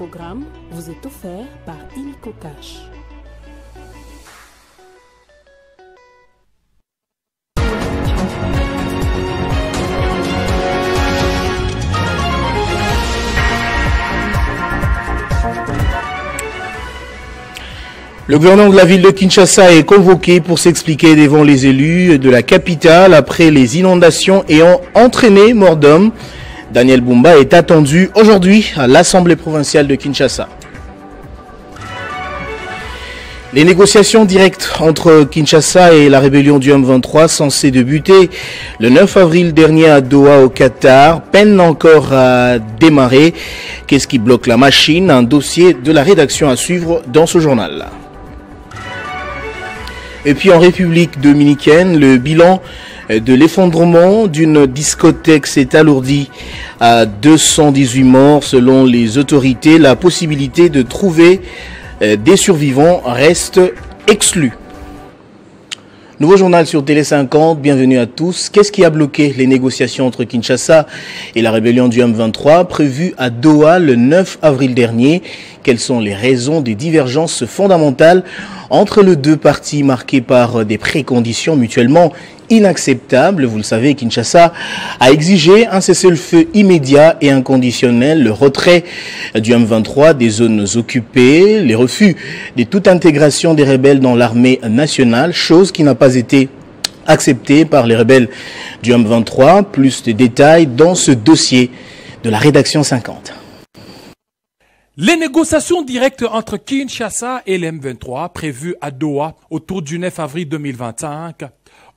programme vous est offert par Illico Cash. Le gouverneur de la ville de Kinshasa est convoqué pour s'expliquer devant les élus de la capitale après les inondations ayant entraîné mort d'homme. Daniel Bumba est attendu aujourd'hui à l'Assemblée provinciale de Kinshasa. Les négociations directes entre Kinshasa et la rébellion du M23 censées débuter le 9 avril dernier à Doha au Qatar peinent encore à démarrer. Qu'est-ce qui bloque la machine? Un dossier de la rédaction à suivre dans ce journal. Et puis en République dominicaine, le bilan de l'effondrement d'une discothèque s'est alourdi à 218 morts selon les autorités. La possibilité de trouver des survivants reste exclue. Nouveau journal sur Télé 50, bienvenue à tous. Qu'est-ce qui a bloqué les négociations entre Kinshasa et la rébellion du M23 prévue à Doha le 9 avril dernier? Quelles sont les raisons des divergences fondamentales entre les deux parties marquées par des préconditions mutuellement inacceptables? Vous le savez, Kinshasa a exigé un cessez-le-feu immédiat et inconditionnel, le retrait du M23 des zones occupées, les refus de toute intégration des rebelles dans l'armée nationale, chose qui n'a pas été acceptée par les rebelles du M23. Plus de détails dans ce dossier de la rédaction 50. Les négociations directes entre Kinshasa et le M23 prévues à Doha autour du 9 avril 2025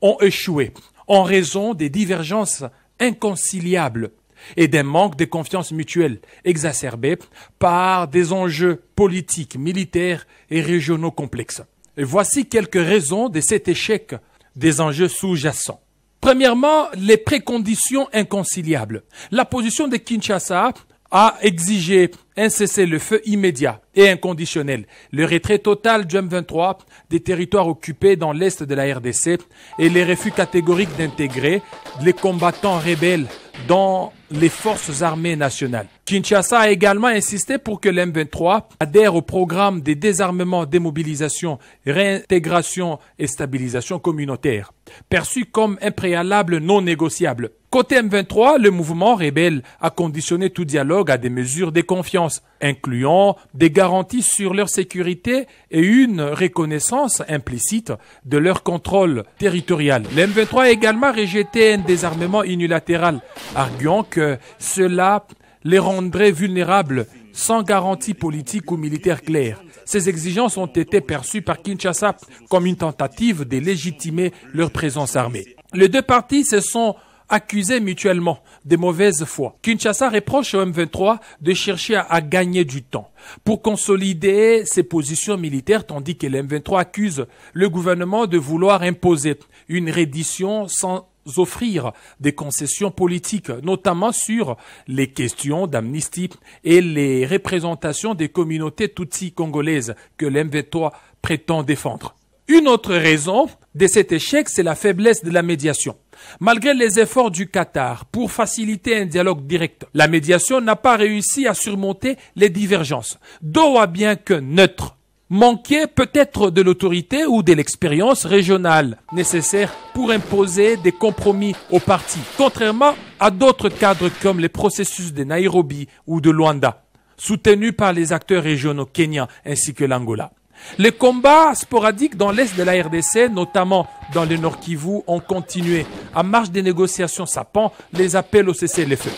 ont échoué en raison des divergences inconciliables et d'un manque de confiance mutuelle exacerbé par des enjeux politiques, militaires et régionaux complexes. Et voici quelques raisons de cet échec des enjeux sous-jacents. Premièrement, les préconditions inconciliables. La position de Kinshasa a exigé un cessez-le-feu immédiat et inconditionnel, le retrait total du M23 des territoires occupés dans l'est de la RDC et les refus catégoriques d'intégrer les combattants rebelles dans les forces armées nationales. Kinshasa a également insisté pour que le M23 adhère au programme de désarmement, démobilisation, réintégration et stabilisation communautaire, perçu comme un préalable non négociable. Côté M23, le mouvement rebelle a conditionné tout dialogue à des mesures de confiance, incluant des garanties sur leur sécurité et une reconnaissance implicite de leur contrôle territorial. Le M23 a également rejeté un désarmement unilatéral, arguant que cela les rendrait vulnérables sans garantie politique ou militaire claire. Ces exigences ont été perçues par Kinshasa comme une tentative de légitimer leur présence armée. Les deux parties se sont accusés mutuellement de mauvaise foi. Kinshasa reproche au M23 de chercher à gagner du temps pour consolider ses positions militaires, tandis que le M23 accuse le gouvernement de vouloir imposer une reddition sans offrir des concessions politiques, notamment sur les questions d'amnistie et les représentations des communautés tutsi congolaises que le M23 prétend défendre. Une autre raison de cet échec, c'est la faiblesse de la médiation. Malgré les efforts du Qatar pour faciliter un dialogue direct, la médiation n'a pas réussi à surmonter les divergences. Doha, bien que neutre, manquait peut-être de l'autorité ou de l'expérience régionale nécessaire pour imposer des compromis aux parties, contrairement à d'autres cadres comme les processus de Nairobi ou de Luanda, soutenus par les acteurs régionaux kenyans ainsi que l'Angola. Les combats sporadiques dans l'est de la RDC, notamment dans le Nord Kivu, ont continué. En marge des négociations sapant les appels au cessez-le-feu.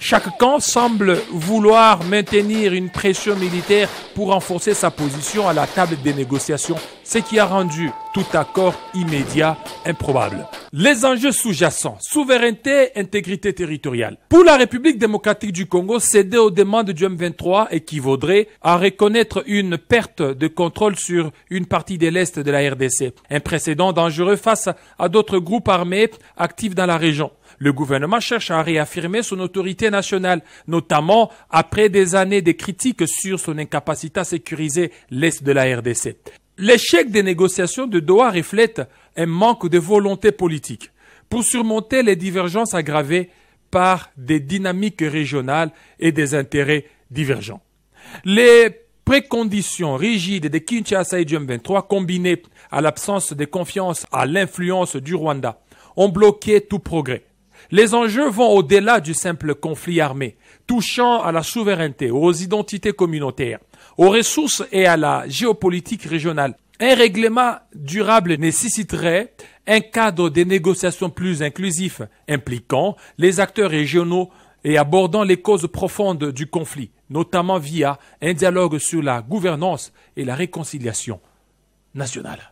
Chaque camp semble vouloir maintenir une pression militaire pour renforcer sa position à la table des négociations, ce qui a rendu tout accord immédiat improbable. Les enjeux sous-jacents, souveraineté, intégrité territoriale. Pour la République démocratique du Congo, céder aux demandes du M23 équivaudrait à reconnaître une perte de contrôle sur une partie de l'Est de la RDC, un précédent dangereux face à d'autres groupes armés actifs dans la région. Le gouvernement cherche à réaffirmer son autorité nationale, notamment après des années de critiques sur son incapacité à sécuriser l'Est de la RDC. L'échec des négociations de Doha reflète un manque de volonté politique pour surmonter les divergences aggravées par des dynamiques régionales et des intérêts divergents. Les préconditions rigides de Kinshasa et du M23, combinées à l'absence de confiance à l'influence du Rwanda, ont bloqué tout progrès. Les enjeux vont au-delà du simple conflit armé, touchant à la souveraineté, aux identités communautaires, aux ressources et à la géopolitique régionale. Un règlement durable nécessiterait un cadre de négociation plus inclusif, impliquant les acteurs régionaux et abordant les causes profondes du conflit, notamment via un dialogue sur la gouvernance et la réconciliation nationale.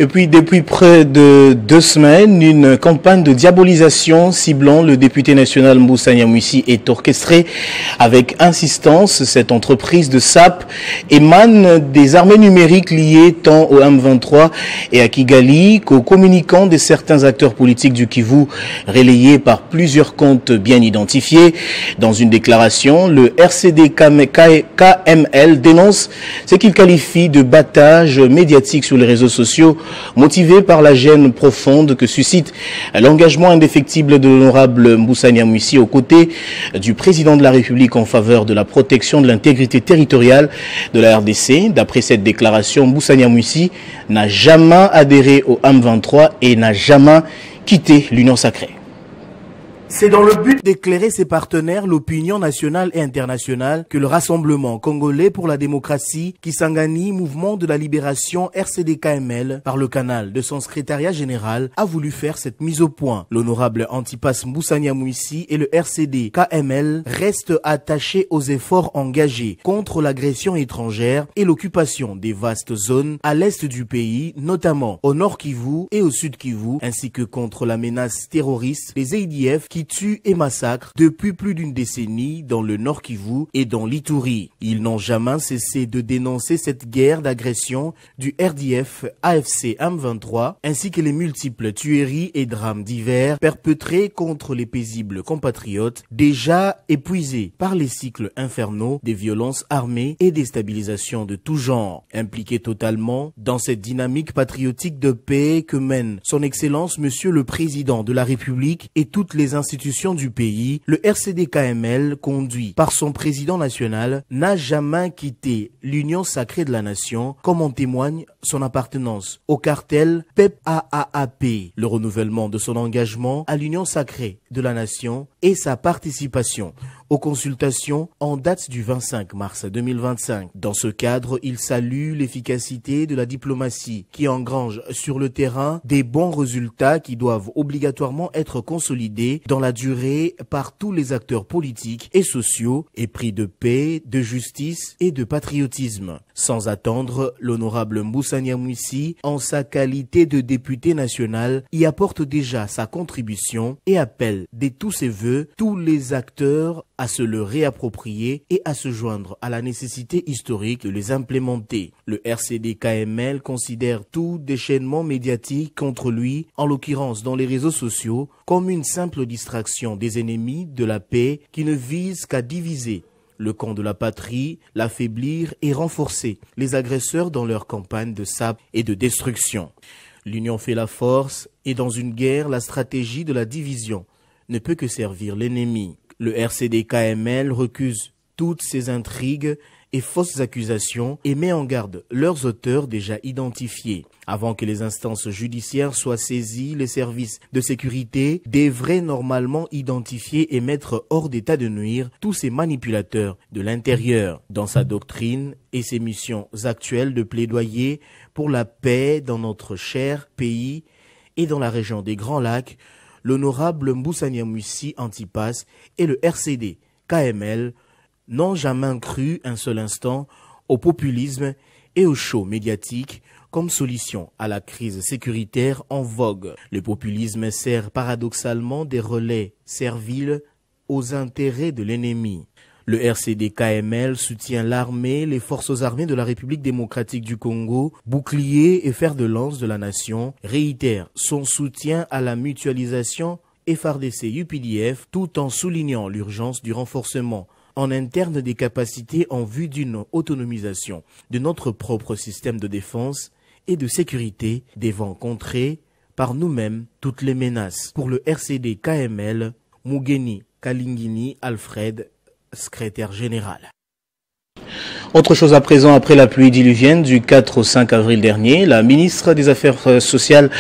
Et puis, depuis près de 2 semaines, une campagne de diabolisation ciblant le député national Moussa Nyamwisi est orchestrée avec insistance. Cette entreprise de SAP émane des armées numériques liées tant au M23 et à Kigali qu'aux communicants de certains acteurs politiques du Kivu, relayés par plusieurs comptes bien identifiés. Dans une déclaration, le RCD KML dénonce ce qu'il qualifie de battage médiatique sur les réseaux sociaux, motivé par la gêne profonde que suscite l'engagement indéfectible de l'honorable Moussa Nyamwisi aux côtés du président de la République en faveur de la protection de l'intégrité territoriale de la RDC. D'après cette déclaration, Moussa Nyamwisi n'a jamais adhéré au M23 et n'a jamais quitté l'Union sacrée. C'est dans le but d'éclairer ses partenaires, l'opinion nationale et internationale, que le Rassemblement congolais pour la démocratie, Kisangani, mouvement de la libération RCD-KML, par le canal de son secrétariat général, a voulu faire cette mise au point. L'honorable Antipas Moussa Nyamwisi et le RCD-KML restent attachés aux efforts engagés contre l'agression étrangère et l'occupation des vastes zones à l'est du pays, notamment au nord Kivu et au sud Kivu, ainsi que contre la menace terroriste des ADF qui tuent et massacrent depuis plus d'une décennie dans le Nord Kivu et dans l'Ituri. Ils n'ont jamais cessé de dénoncer cette guerre d'agression du RDF AFC M23 ainsi que les multiples tueries et drames divers perpétrés contre les paisibles compatriotes déjà épuisés par les cycles infernaux des violences armées et des déstabilisations de tout genre. Impliqués totalement dans cette dynamique patriotique de paix que mène son Excellence Monsieur le Président de la République et toutes les institutions du pays, le RCD-KML, conduit par son président national, n'a jamais quitté l'Union sacrée de la nation, comme en témoigne son appartenance au cartel PEP-AAP, le renouvellement de son engagement à l'Union sacrée de la nation et sa participation aux consultations en date du 25 mars 2025. Dans ce cadre, il salue l'efficacité de la diplomatie qui engrange sur le terrain des bons résultats qui doivent obligatoirement être consolidés dans la durée par tous les acteurs politiques et sociaux, épris de paix, de justice et de patriotisme. Sans attendre, l'honorable Moussa Nyamwisi, en sa qualité de député national, y apporte déjà sa contribution et appelle de tous ses vœux tous les acteurs à se le réapproprier et à se joindre à la nécessité historique de les implémenter. Le RCD-KML considère tout déchaînement médiatique contre lui, en l'occurrence dans les réseaux sociaux, comme une simple distraction des ennemis de la paix qui ne vise qu'à diviser le camp de la patrie, l'affaiblir et renforcer les agresseurs dans leur campagne de sape et de destruction. L'union fait la force et dans une guerre, la stratégie de la division ne peut que servir l'ennemi. Le RCD-KML recuse toutes ces intrigues et fausses accusations et met en garde leurs auteurs déjà identifiés. Avant que les instances judiciaires soient saisies, les services de sécurité devraient normalement identifier et mettre hors d'état de nuire tous ces manipulateurs de l'intérieur. Dans sa doctrine et ses missions actuelles de plaidoyer pour la paix dans notre cher pays et dans la région des Grands Lacs, l'honorable Moussa Nyamwisi Antipas et le RCD-KML n'ont jamais cru un seul instant au populisme et au show médiatique comme solution à la crise sécuritaire en vogue. Le populisme sert paradoxalement des relais serviles aux intérêts de l'ennemi. Le RCD-KML soutient l'armée, les forces armées de la République démocratique du Congo, bouclier et fer de lance de la nation, réitère son soutien à la mutualisation FARDC-UPDF tout en soulignant l'urgence du renforcement en interne des capacités en vue d'une autonomisation de notre propre système de défense et de sécurité devant contrer par nous-mêmes toutes les menaces. Pour le RCD-KML, Mugeni Kalingini Alfred, secrétaire général. Autre chose à présent, après la pluie diluvienne du 4 au 5 avril dernier, la ministre des Affaires sociales,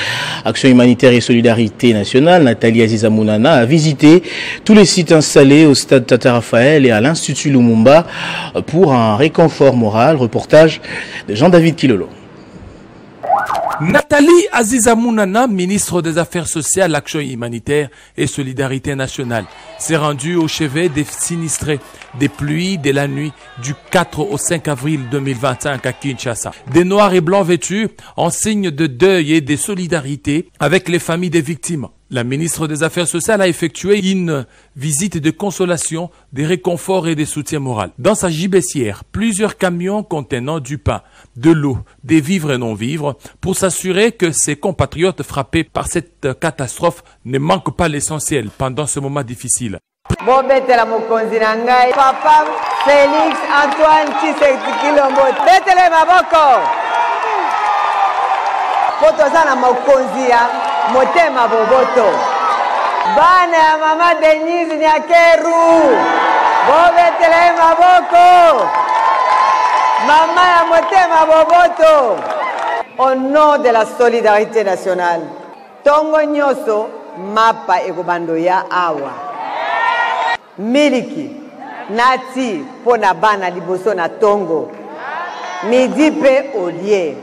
Action humanitaire et solidarité nationale, Nathalie Aziza Mounana, a visité tous les sites installés au stade Tata Raphaël et à l'Institut Lumumba pour un réconfort moral. Reportage de Jean-David Kilolo. Nathalie Aziza Mounana, ministre des Affaires sociales, Action humanitaire et solidarité nationale, s'est rendue au chevet des sinistrés des pluies de la nuit du 4 au 5 avril 2025 à Kinshasa. Des noirs et blancs vêtus en signe de deuil et de solidarité avec les familles des victimes. La ministre des Affaires sociales a effectué une visite de consolation, de réconfort et de soutien moral. Dans sa gibecière, plusieurs camions contenant du pain, de l'eau, des vivres et non-vivres, pour s'assurer que ses compatriotes frappés par cette catastrophe ne manquent pas l'essentiel pendant ce moment difficile. Bobetela mokonzi na ngai papa Félix Antoine Tshisekedi Tshilombo betele maboko potoza na mokonzi ya motema boboto bana ya mama Denise Nyakeru bobetele maboko mama ya motema boboto au nom de la solidarité nationale tongo nyoso mapa ekobando ya awa miliki nati pona bana liboso na tongo midi pe olie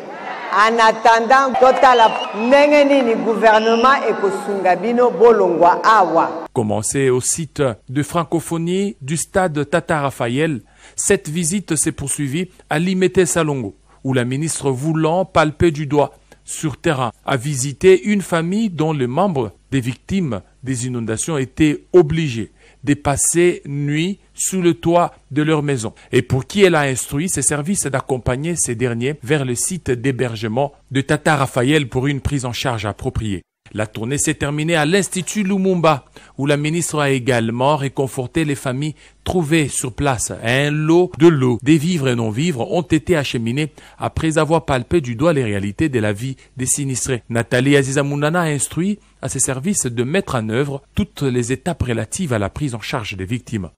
en attendant totala ndenge nini gouvernement ekosunga bino bolongwa awa. Commencé au site de francophonie du stade Tata Raphaël, cette visite s'est poursuivie à Limete Salongo, où la ministre voulant palper du doigt sur terrain a visité une famille dont les membres des victimes des inondations étaient obligés de passer nuit sous le toit de leur maison et pour qui elle a instruit ses services d'accompagner ces derniers vers le site d'hébergement de Tata Raphaël pour une prise en charge appropriée. La tournée s'est terminée à l'Institut Lumumba où la ministre a également réconforté les familles trouvées sur place. Un lot de l'eau, des vivres et non-vivres ont été acheminés après avoir palpé du doigt les réalités de la vie des sinistrés. Nathalie Aziza Mounana a instruit à ses services de mettre en œuvre toutes les étapes relatives à la prise en charge des victimes.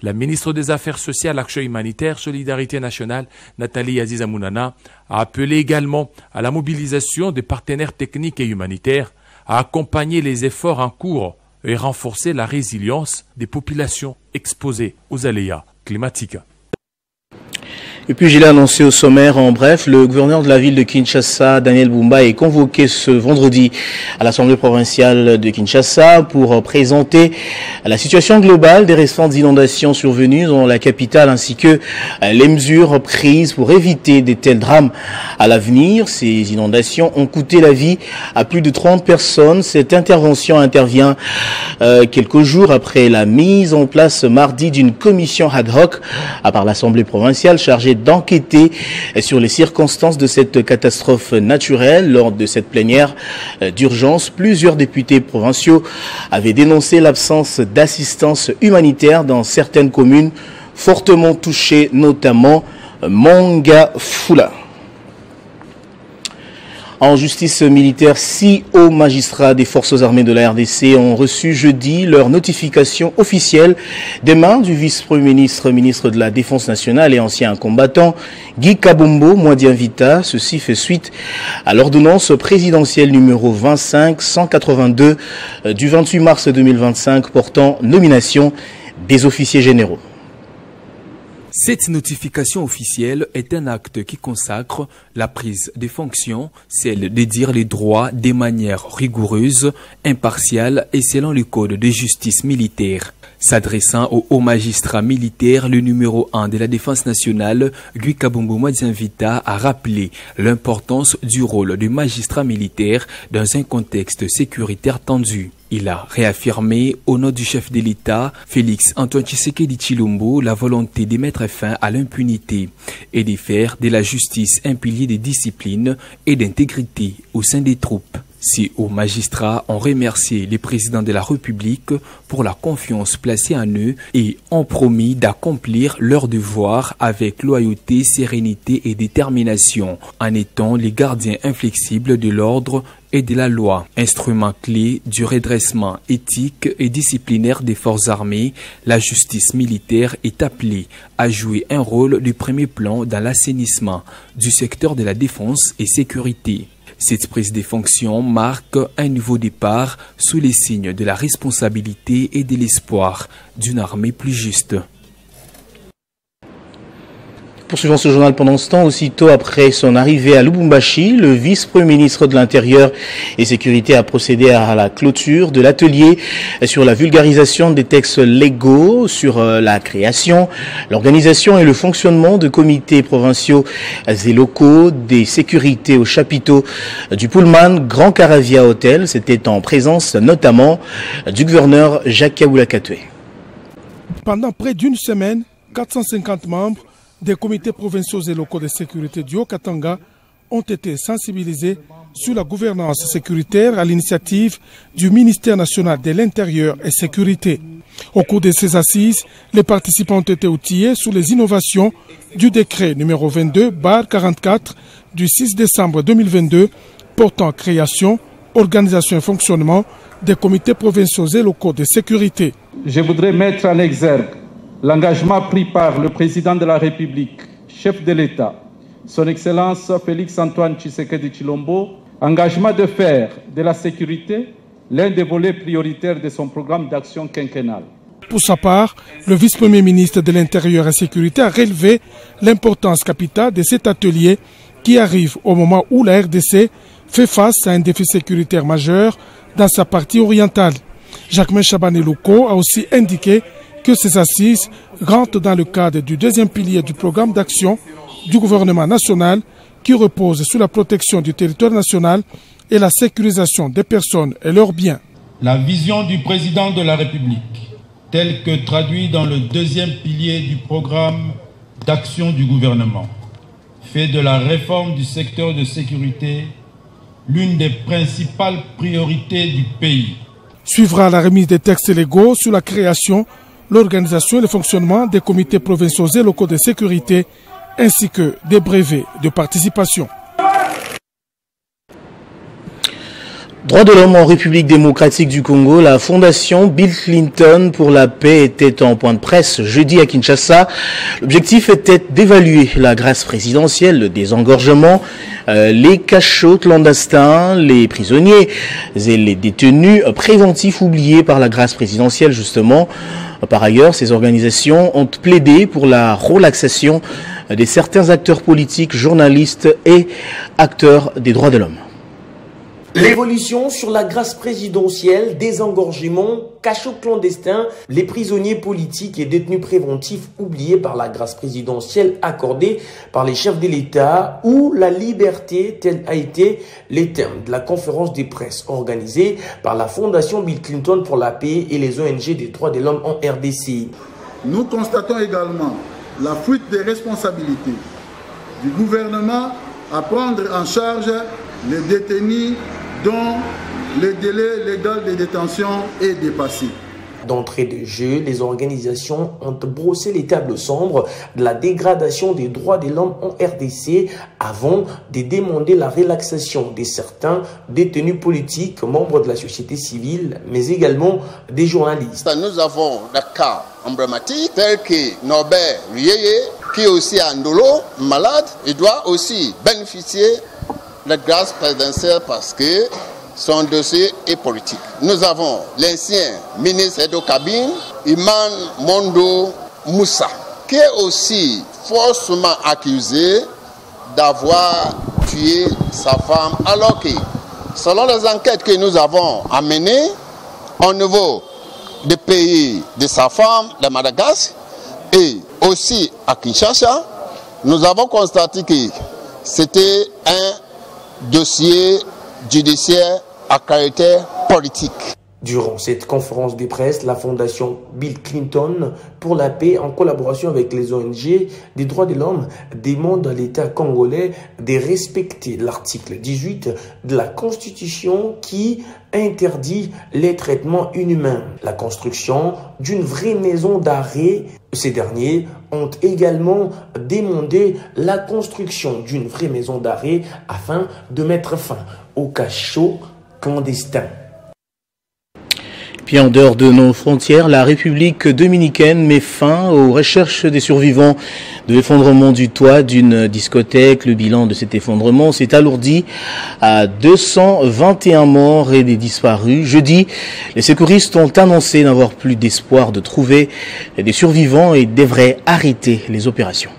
La ministre des Affaires sociales, Action humanitaire, solidarité nationale, Nathalie Aziza Mounana, a appelé également à la mobilisation des partenaires techniques et humanitaires, à accompagner les efforts en cours et renforcer la résilience des populations exposées aux aléas climatiques. Et puis, je l'ai annoncé au sommaire, en bref, le gouverneur de la ville de Kinshasa, Daniel Bumba, est convoqué ce vendredi à l'Assemblée provinciale de Kinshasa pour présenter la situation globale des récentes inondations survenues dans la capitale ainsi que les mesures prises pour éviter de tels drames à l'avenir. Ces inondations ont coûté la vie à plus de 30 personnes. Cette intervention intervient quelques jours après la mise en place mardi d'une commission ad hoc par l'Assemblée provinciale chargée d'enquêter sur les circonstances de cette catastrophe naturelle. Lors de cette plénière d'urgence, plusieurs députés provinciaux avaient dénoncé l'absence d'assistance humanitaire dans certaines communes fortement touchées, notamment Mongafula. En justice militaire, 6 hauts magistrats des forces armées de la RDC ont reçu jeudi leur notification officielle des mains du vice-premier ministre, ministre de la Défense nationale et ancien combattant Guy Kabombo Mwadianvita. Ceci fait suite à l'ordonnance présidentielle numéro 25-182 du 28 mars 2025 portant nomination des officiers généraux. Cette notification officielle est un acte qui consacre la prise des fonctions, celle de dire les droits de manière rigoureuse, impartiale et selon le code de justice militaire. S'adressant au haut magistrat militaire, le numéro 1 de la Défense nationale, Guy Kabombo Mwadianvita, a rappelé l'importance du rôle du magistrat militaire dans un contexte sécuritaire tendu. Il a réaffirmé au nom du chef de l'État, Félix Antoine Tshisekedi Tshilombo, la volonté de mettre fin à l'impunité et de faire de la justice un pilier de discipline et d'intégrité au sein des troupes. Ces hauts magistrats ont remercié le président de la République pour la confiance placée en eux et ont promis d'accomplir leur devoir avec loyauté, sérénité et détermination, en étant les gardiens inflexibles de l'ordre et de la loi. Instrument clé du redressement éthique et disciplinaire des forces armées, la justice militaire est appelée à jouer un rôle du premier plan dans l'assainissement du secteur de la défense et sécurité. Cette prise de fonction marque un nouveau départ sous les signes de la responsabilité et de l'espoir d'une armée plus juste. Poursuivons ce journal pendant ce temps. Aussitôt après son arrivée à Lubumbashi, le vice-premier ministre de l'Intérieur et Sécurité a procédé à la clôture de l'atelier sur la vulgarisation des textes légaux, sur la création, l'organisation et le fonctionnement de comités provinciaux et locaux des sécurités au chapiteau du Pullman Grand Caravia Hotel. C'était en présence notamment du gouverneur Jacques Kaboula-Katoué. Pendant près d'une semaine, 450 membres des comités provinciaux et locaux de sécurité du Haut-Katanga ont été sensibilisés sur la gouvernance sécuritaire à l'initiative du ministère national de l'Intérieur et Sécurité. Au cours de ces assises, les participants ont été outillés sur les innovations du décret numéro 22/44 du 6 décembre 2022 portant création, organisation et fonctionnement des comités provinciaux et locaux de sécurité. Je voudrais mettre en exergue l'engagement pris par le président de la République, chef de l'État, son Excellence Félix-Antoine Tshisekedi Tshilombo, engagement de faire de la sécurité l'un des volets prioritaires de son programme d'action quinquennal. Pour sa part, le vice-premier ministre de l'Intérieur et Sécurité a relevé l'importance capitale de cet atelier qui arrive au moment où la RDC fait face à un défi sécuritaire majeur dans sa partie orientale. Jacquemain Chabané-Louko a aussi indiqué que ces assises rentrent dans le cadre du deuxième pilier du programme d'action du gouvernement national qui repose sur la protection du territoire national et la sécurisation des personnes et leurs biens. La vision du président de la République, telle que traduite dans le deuxième pilier du programme d'action du gouvernement, fait de la réforme du secteur de sécurité l'une des principales priorités du pays. Suivra la remise des textes légaux sur la création, l'organisation et le fonctionnement des comités provinciaux et locaux de sécurité, ainsi que des brevets de participation. Droits de l'homme en République démocratique du Congo, la fondation Bill Clinton pour la paix était en point de presse jeudi à Kinshasa. L'objectif était d'évaluer la grâce présidentielle, le désengorgement, les cachots clandestins, les prisonniers et les détenus préventifs oubliés par la grâce présidentielle justement. Par ailleurs, ces organisations ont plaidé pour la relaxation de certains acteurs politiques, journalistes et acteurs des droits de l'homme. L'évolution sur la grâce présidentielle, désengorgement, cachot clandestin, les prisonniers politiques et détenus préventifs oubliés par la grâce présidentielle accordée par les chefs de l'État ou la liberté, tel a été les termes de la conférence de presse organisée par la fondation Bill Clinton pour la paix et les ONG des droits de l'homme en RDC. Nous constatons également la fuite des responsabilités du gouvernement à prendre en charge les détenus dont le délai légal de détention est dépassé. D'entrée de jeu, les organisations ont brossé les tables sombres de la dégradation des droits de l'homme en RDC avant de demander la relaxation de certains détenus politiques, membres de la société civile, mais également des journalistes. Nous avons des cas emblématiques tels que Norbert Rieye, qui est aussi à Ndolo, malade. Il doit aussi bénéficier de la grâce présidentielle parce que son dossier est politique. Nous avons l'ancien ministre Edo Kabine, Iman Mondo Moussa, qui est aussi faussement accusé d'avoir tué sa femme, alors que, selon les enquêtes que nous avons amenées au niveau des pays de sa femme, de Madagascar, et aussi à Kinshasa, nous avons constaté que c'était un dossier judiciaire à caractère politique. Durant cette conférence de presse, la fondation Bill Clinton pour la paix, en collaboration avec les ONG des droits de l'homme, demande à l'État congolais de respecter l'article 18 de la Constitution qui interdit les traitements inhumains. La construction d'une vraie maison d'arrêt. Ces derniers ont également demandé la construction d'une vraie maison d'arrêt afin de mettre fin au cachot clandestin. Puis en dehors de nos frontières, la République dominicaine met fin aux recherches des survivants de l'effondrement du toit d'une discothèque. Le bilan de cet effondrement s'est alourdi à 221 morts et des disparus. Jeudi, les secouristes ont annoncé n'avoir plus d'espoir de trouver des survivants et devraient arrêter les opérations.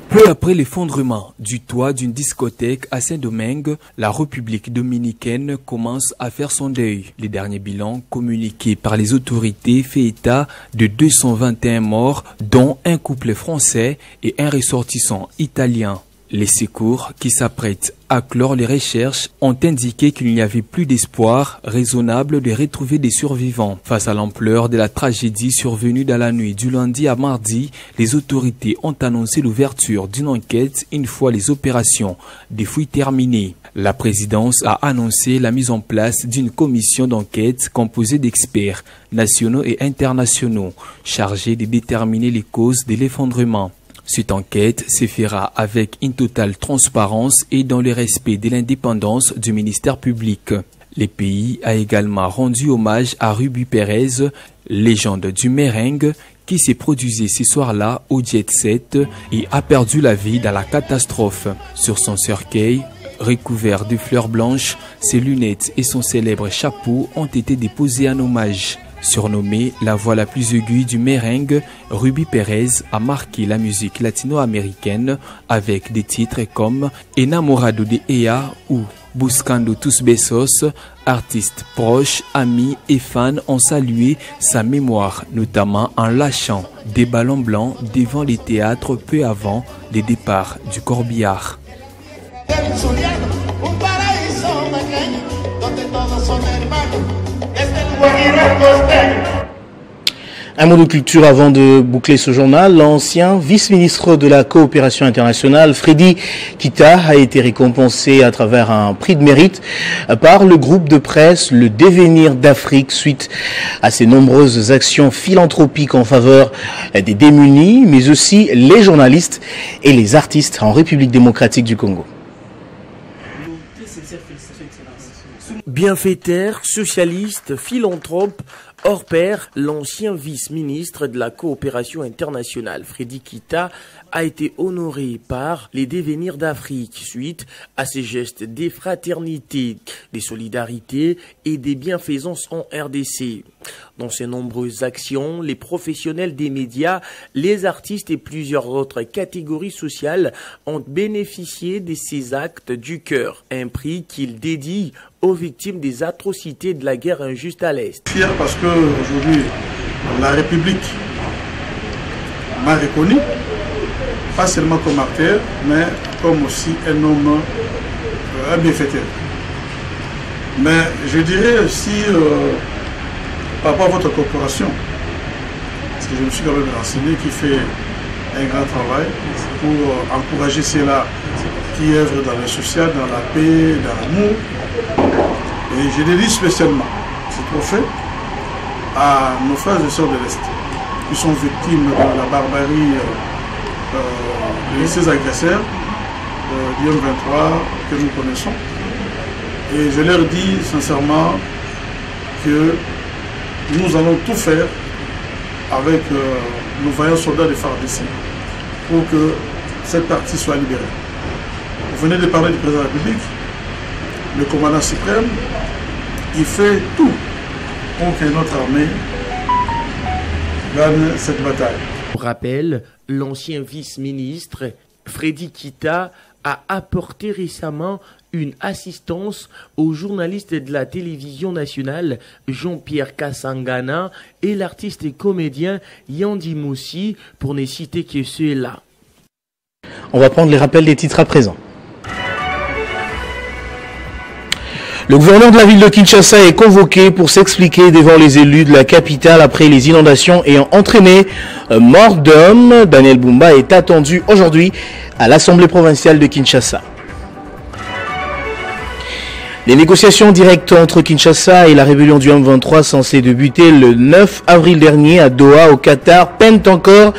Peu après l'effondrement du toit d'une discothèque à Saint-Domingue, la République dominicaine commence à faire son deuil. Les derniers bilans communiqués par les autorités fait état de 221 morts, dont un couple français et un ressortissant italien. Les secours qui s'apprêtent à clore les recherches ont indiqué qu'il n'y avait plus d'espoir raisonnable de retrouver des survivants. Face à l'ampleur de la tragédie survenue dans la nuit du lundi à mardi, les autorités ont annoncé l'ouverture d'une enquête une fois les opérations des fouilles terminées. La présidence a annoncé la mise en place d'une commission d'enquête composée d'experts nationaux et internationaux chargés de déterminer les causes de l'effondrement. Cette enquête se fera avec une totale transparence et dans le respect de l'indépendance du ministère public. Le pays a également rendu hommage à Ruby Perez, légende du merengue, qui s'est produisé ce soir-là au Jet Set et a perdu la vie dans la catastrophe. Sur son cercueil, recouvert de fleurs blanches, ses lunettes et son célèbre chapeau ont été déposés en hommage. Surnommée la voix la plus aiguë du merengue, Ruby Perez a marqué la musique latino-américaine avec des titres comme Enamorado de Ella ou Buscando tus besos. Artistes proches, amis et fans ont salué sa mémoire, notamment en lâchant des ballons blancs devant les théâtres peu avant le départ du corbillard. Un mot de culture avant de boucler ce journal. L'ancien vice-ministre de la coopération internationale, Freddy Kita, a été récompensé à travers un prix de mérite par le groupe de presse Le Devenir d'Afrique suite à ses nombreuses actions philanthropiques en faveur des démunis, mais aussi les journalistes et les artistes en République démocratique du Congo. Bienfaiteur, socialiste, philanthrope, hors pair, l'ancien vice-ministre de la coopération internationale, Freddy Kita, a été honoré par les Devenirs d'Afrique suite à ses gestes de fraternité, de solidarité et des bienfaisances en RDC. Dans ses nombreuses actions, les professionnels des médias, les artistes et plusieurs autres catégories sociales ont bénéficié de ces actes du cœur, un prix qu'il dédie aux victimes des atrocités de la guerre injuste à l'Est. Fier parce que aujourd'hui la République m'a reconnu, pas seulement comme acteur, mais comme aussi un homme, un bienfaiteur. Mais je dirais aussi par rapport à votre corporation, parce que je me suis quand même renseigné, qui fait un grand travail pour encourager ceux-là qui œuvrent dans le social, dans la paix, dans l'amour. Et je dédie spécialement ce trophée à nos frères et sœurs de l'Est qui sont victimes de la barbarie de ces agresseurs du M23 que nous connaissons. Et je leur dis sincèrement que nous allons tout faire avec nos vaillants soldats de FARDC pour que cette partie soit libérée. Vous venez de parler du président de la République, le commandant suprême, il fait tout pour que notre armée gagne cette bataille. Pour rappel, l'ancien vice-ministre Freddy Kita a apporté récemment une assistance aux journalistes de la télévision nationale Jean-Pierre Kassangana et l'artiste et comédien Yandi Moussi, pour ne citer que ceux-là. On va prendre les rappels des titres à présent. Le gouverneur de la ville de Kinshasa est convoqué pour s'expliquer devant les élus de la capitale après les inondations ayant entraîné mort d'homme. Daniel Bumba est attendu aujourd'hui à l'Assemblée provinciale de Kinshasa. Les négociations directes entre Kinshasa et la rébellion du M23 censées débuter le 9 avril dernier à Doha au Qatar peinent encore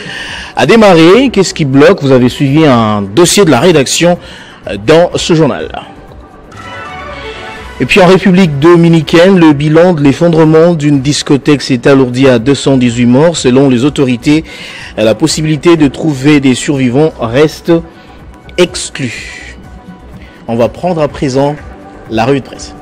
à démarrer. Qu'est-ce qui bloque? Vous avez suivi un dossier de la rédaction dans ce journal. Et puis en République dominicaine, le bilan de l'effondrement d'une discothèque s'est alourdi à 218 morts. Selon les autorités, la possibilité de trouver des survivants reste exclue. On va prendre à présent la revue de presse.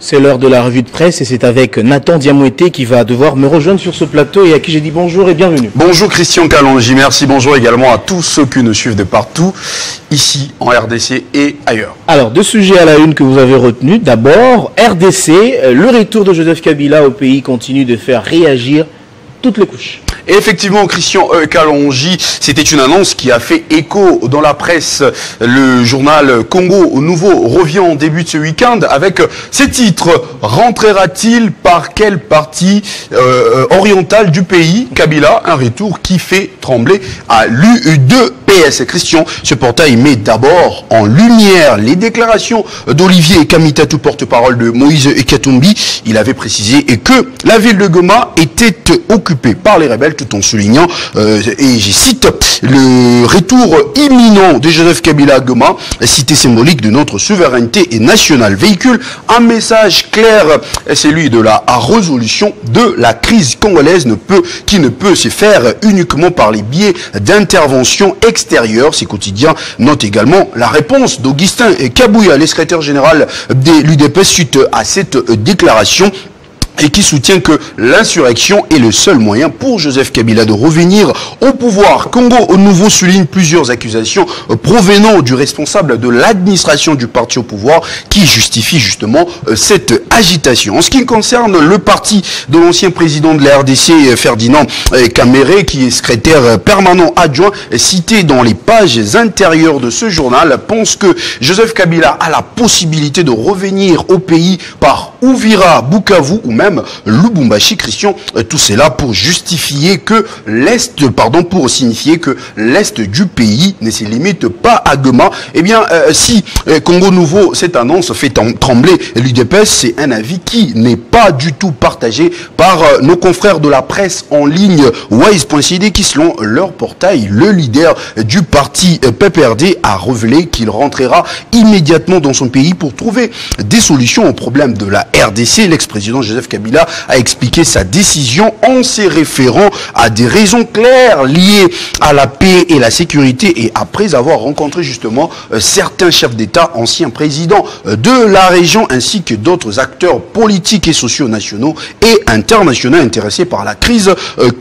C'est l'heure de la revue de presse et c'est avec Nathan Diamoueté qui va devoir me rejoindre sur ce plateau et à qui j'ai dit bonjour et bienvenue. Bonjour Christian Kalonji, merci, bonjour également à tous ceux qui nous suivent de partout, ici en RDC et ailleurs. Alors, deux sujets à la une que vous avez retenus. D'abord, RDC, le retour de Joseph Kabila au pays continue de faire réagir toutes les couches. Et effectivement, Christian Kalonji, c'était une annonce qui a fait écho dans la presse. Le journal Congo Nouveau revient en début de ce week-end avec ces titres. Rentrera-t-il par quelle partie orientale du pays? Kabila, un retour qui fait trembler à l'U2PS. Christian, ce portail met d'abord en lumière les déclarations d'Olivier Kamitatou, porte-parole de Moïse Katumbi. Il avait précisé que la ville de Goma était occupée par les rebelles, tout en soulignant, et je cite, le retour imminent de Joseph Kabila à Goma, cité symbolique de notre souveraineté et nationale, véhicule un message clair, celui de la résolution de la crise congolaise qui ne peut se faire uniquement par les biais d'intervention extérieure. Ces quotidiens notent également la réponse d'Augustin Kabouya, le secrétaire général de l'UDPS, suite à cette déclaration, et qui soutient que l'insurrection est le seul moyen pour Joseph Kabila de revenir au pouvoir. Congo au Nouveau souligne plusieurs accusations provenant du responsable de l'administration du parti au pouvoir qui justifie justement cette agitation. En ce qui concerne le parti de l'ancien président de la RDC, Ferdinand Kamere, qui est secrétaire permanent adjoint, cité dans les pages intérieures de ce journal, pense que Joseph Kabila a la possibilité de revenir au pays par Uvira, Bukavu ou même Lubumbashi. Christian, tout cela pour justifier que pour signifier que l'Est du pays ne se limite pas à Goma. Eh bien, si Congo Nouveau, cette annonce fait trembler l'UDPS, c'est un avis qui n'est pas du tout partagé par nos confrères de la presse en ligne Wise.cd qui, selon leur portail, le leader du parti PPRD a révélé qu'il rentrera immédiatement dans son pays pour trouver des solutions aux problèmes de la RDC. L'ex-président Joseph Kabila a expliqué sa décision en se référant à des raisons claires liées à la paix et la sécurité et après avoir rencontré justement certains chefs d'État, anciens présidents de la région ainsi que d'autres acteurs politiques et sociaux nationaux et internationaux intéressés par la crise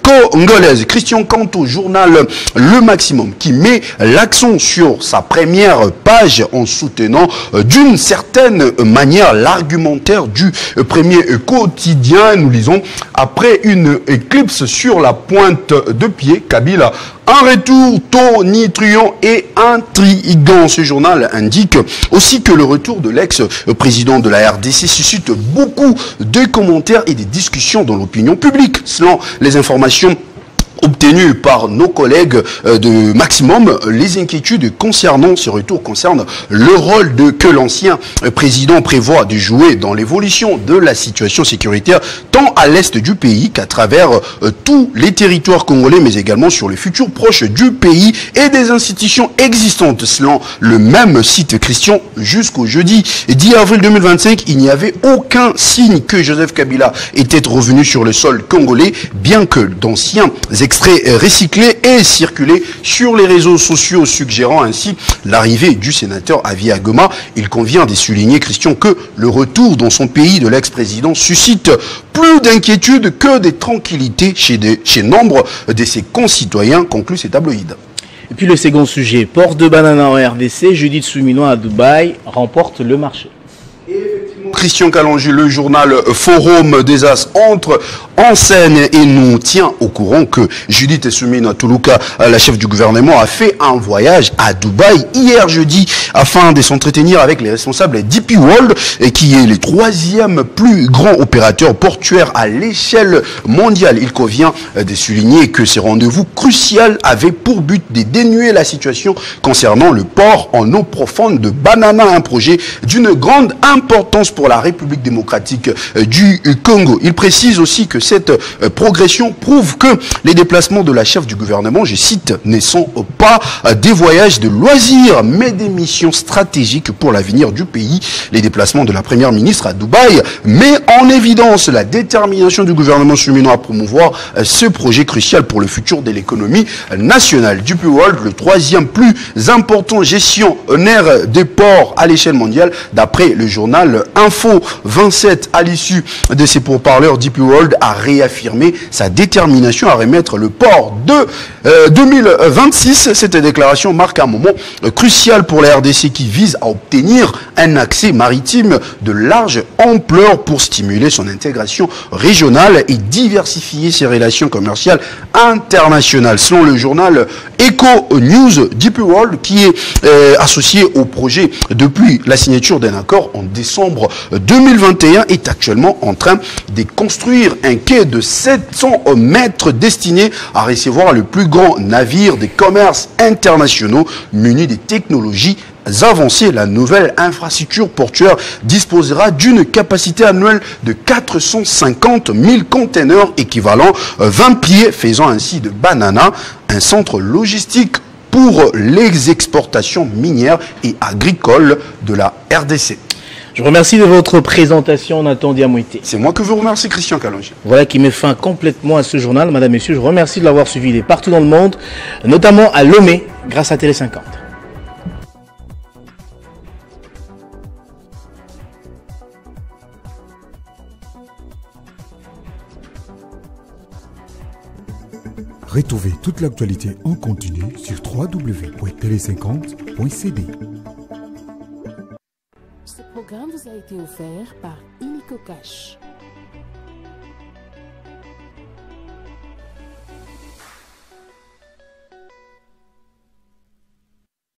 congolaise. Christian, quant au journal Le Maximum qui met l'accent sur sa première page en soutenant d'une certaine manière l'argumentaire du premier quotidien, nous lisons: après une éclipse sur la pointe de pied, Kabila, un retour tonitruant et intriguant. Ce journal indique aussi que le retour de l'ex-président de la RDC suscite beaucoup de commentaires et des discussions dans l'opinion publique. Selon les informations obtenus par nos collègues de Maximum, les inquiétudes concernant ce retour concernent le rôle que l'ancien président prévoit de jouer dans l'évolution de la situation sécuritaire tant à l'est du pays qu'à travers tous les territoires congolais, mais également sur le futur proche du pays et des institutions existantes. Selon le même site Christian, jusqu'au jeudi 10 avril 2025, il n'y avait aucun signe que Joseph Kabila était revenu sur le sol congolais, bien que d'anciens extraits recyclés et circulés sur les réseaux sociaux suggérant ainsi l'arrivée du sénateur Avier Goma. Il convient de souligner, Christian, que le retour dans son pays de l'ex-président suscite plus d'inquiétude que de tranquillité chez nombre de ses concitoyens, conclut ces tabloïds. Et puis le second sujet, port de banane en RDC, Judith Soumino à Dubaï remporte le marché. Christian Kalonji, le journal Forum des As entre en scène et nous tient au courant que Judith Soumina Toulouka, la chef du gouvernement, a fait un voyage à Dubaï hier jeudi afin de s'entretenir avec les responsables d'DP World, qui est le troisième plus grand opérateur portuaire à l'échelle mondiale. Il convient de souligner que ces rendez-vous cruciaux avaient pour but de dénuer la situation concernant le port en eau profonde de Banana, un projet d'une grande importance pour la République démocratique du Congo. Il précise aussi que cette progression prouve que les déplacements de la chef du gouvernement, je cite, ne sont pas des voyages de loisirs, mais des missions stratégiques pour l'avenir du pays. Les déplacements de la première ministre à Dubaï met en évidence la détermination du gouvernement cheminois à promouvoir ce projet crucial pour le futur de l'économie nationale. DP World, le troisième plus important gestionnaire des ports à l'échelle mondiale, d'après le journal Info 27. À l'issue de ces pourparlers, DP World a réaffirmé sa détermination à remettre le port de 2026. Cette déclaration marque un moment crucial pour la RDC qui vise à obtenir un accès maritime de large ampleur pour stimuler son intégration régionale et diversifier ses relations commerciales internationales. Selon le journal Eco News, DP World, qui est associé au projet depuis la signature d'un accord en décembre 2021, est actuellement en train de construire un quai de 700 mètres destiné à recevoir le plus grand navire de commerce internationaux muni de technologies avancées. La nouvelle infrastructure portuaire disposera d'une capacité annuelle de 450 000 containers équivalent 20 pieds, faisant ainsi de Banana un centre logistique pour les exportations minières et agricoles de la RDC. Je vous remercie de votre présentation, Nathan Diamouité. C'est moi que vous remercie, Christian Kalonji. Voilà qui met fin complètement à ce journal. Madame, Messieurs, je vous remercie de l'avoir suivi de partout dans le monde, notamment à Lomé, grâce à Télé 50. Retrouvez toute l'actualité en continu sur www.tele50.cd. Ce programme vous a été offert par Illico Cash.